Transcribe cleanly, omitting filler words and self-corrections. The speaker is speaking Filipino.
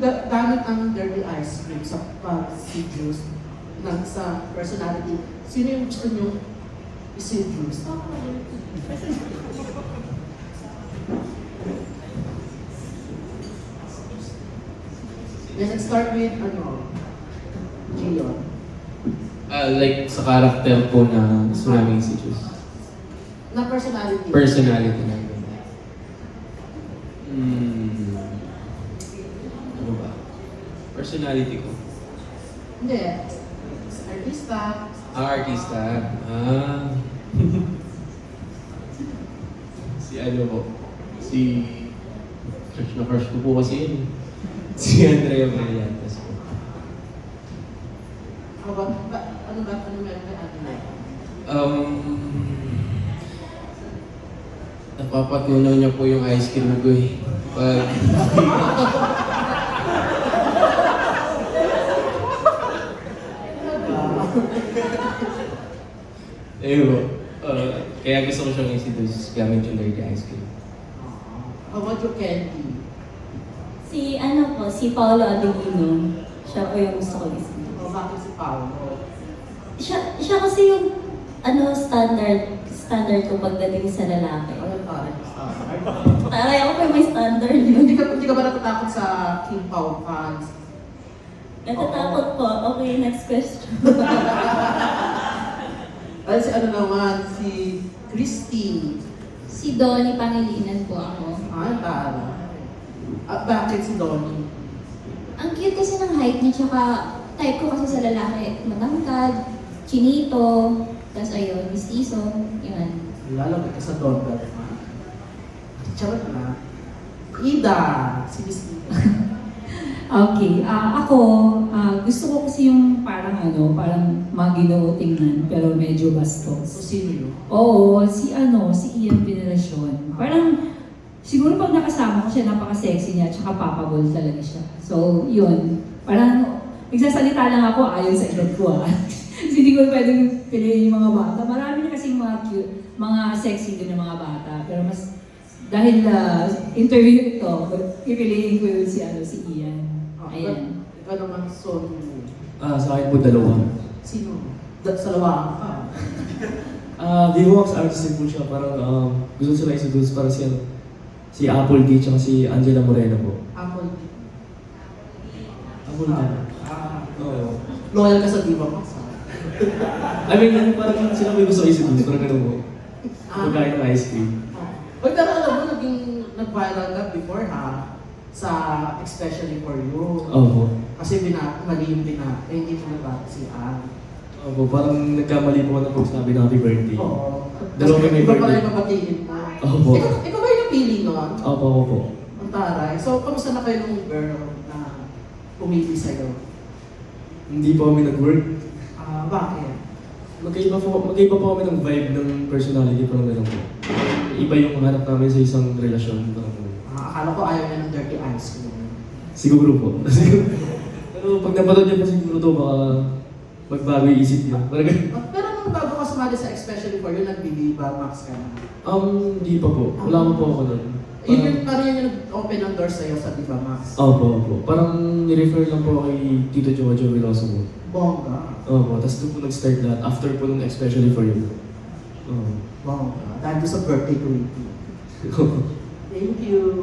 gamit ang dirty ice cream sa pag-seduce sa personality, sino yung gusto nyo i-seduce? Let's start with, Gio. Like sa character po na gusto namin i-seduce. Na personality. Personality namin. Ano ba? Personality ko. Hindi. Artista. Artista. Si ano po? Si... Crush na crush ko po kasi yun. Si Andrea Brillantes po. Ano meron kay Ate Nay? Napapatunaw niya po yung ice cream ko eh. Pag... kaya gusto ko siyang i-seduce gamit yung dirty ice cream. How about your candy? Si Paolo Avellino. Siya po yung gusto ko isip. Bakit si Paolo? Siya kasi yung standard ko pagdating sa lalaki. Ano parang standard? Taray ako pa may standard yun. Hindi ka ba natatakot sa King Pao fans? Natatakot po. Okay, next question. Ay, si Christine. Si Donnie Pangilinan po ako. Tara. Bakit si Donnie? Ang cute kasi ng height niya, tsaka type ko kasi sa lalaki, matangkad, chinito, tapos ayun, mistiso, yun. Lalagay ka sa Donnie. Charot na. Ida, si Miss Ida. Okay, gusto ko kasi yung parang maginoo tingnan, pero medyo bastos. So, sino yun? Oo, si Ian Veneracion. Parang, siguro pag nakasama ko siya, napaka-sexy niya, tsaka papabol talaga siya. So, yun. Parang, nagsasalita lang ako ayon sa edad ko Kasi hindi ko pwedeng piliin yung mga bata. Marami na kasing mga cute, mga sexy din na mga bata. Pero mas, dahil interview ito, pipiliin ko yun si Ian. Ayan. Ikaw naman, son mo. Sa akin po dalawa. Sino? Sa lawang ka. Vivox artist po siya, parang gusto sila i-seduce para si Apple D tsaka si Angela Moreno po. Apple. Apple D. Oo. Loyal ka sa diva mo. I mean, parang sila may gusto i-seduce, parang gano'n po. Pagkain ng ice cream. Pero alam mo, nag-viral ka before sa Especially For You. Opo. Kasi mali yung hindi mo nabati si Anne. Opo, parang nagkamali po na po sabi ng happy birthday. Oo. Dalawa may Iba pala birthday. yung mabatiin mo. Opo. Ikaw ba yung napili nun? Opo. Ang taray. So, kamusta na kayo nung girl na pumili sa'yo? Hindi po kami nag-work. Bakit? Magkaiba po kami ng vibe ng personality, parang gano'n po. Iba yung hanap namin sa isang relasyon. Parang Akala ko ayaw niya ng dirty ice cream. siguro po. Pero pag napanood niya po siguro to, baka magbago yung isip niya. Parang gano'n. Pero nung bago ka sumali sa Especially For You, nag-Viva Max ka na. Hindi pa po. Wala pa po ako nun. Parang yun yung nag-open ng door sa'yo sa Viva Max. Opo. Parang nirefer lang po kay Tito Jojo Veloso po. Bongga. Opo, tapos doon po nag-start lahat. After po nung Especially For You. Oo. Bongga. Dahil doon sa birthday ko. Thank you.